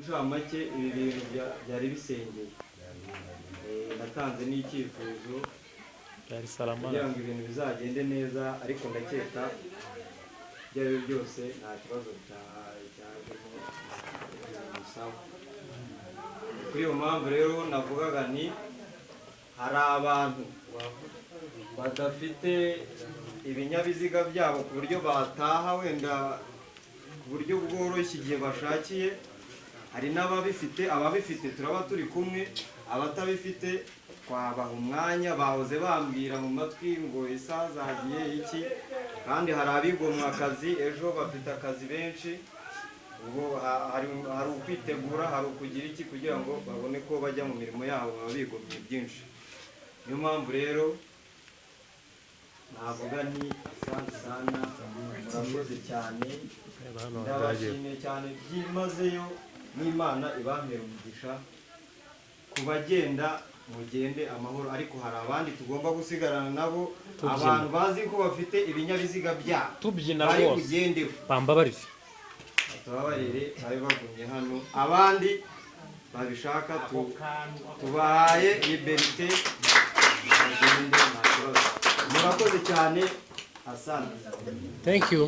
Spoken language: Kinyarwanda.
nshamake ibi bintu byari bisengeye natanze n'icyifuzo kugira ngo ibintu bizagende neza ariko ndakeka byari byose nta kibazo cyajemo sawa. Kuri iyo mpamvu rero navugaga nti hari abantu badafite ibinyabiziga byabo ku buryo bataha wenda ku buryo bworoshye igihe bashakiye, hari n'ababifite, ababifite turaba turi kumwe, abatabifite twabaha umwanya. Bahoze bambwira mu matwi ngo isaha zagiye iki, kandi hari abigomwa akazi, ejo bafite akazi benshi, ubwo hari ukwitegura, hari ukugira iki kugira ngo babone ko bajya mu mirimo yabo, baba bigomye byinshi. Niyo mpamvu rero navuga nti asante sana, murakoze cyane, ndabashimiye cyane byimazeyo, n'Imana ibampera umugisha. Ku bagenda mugende amahoro, ariko hari abandi tugomba gusigarana nabo, abantu bazi ko bafite ibinyabiziga byabo bari kugendeho, bambabarire tubabarire babe bagumye hano. Abandi babishaka tubahaye liberite bagende, nta kibazo. Murakoze cyane, asante. Thank you.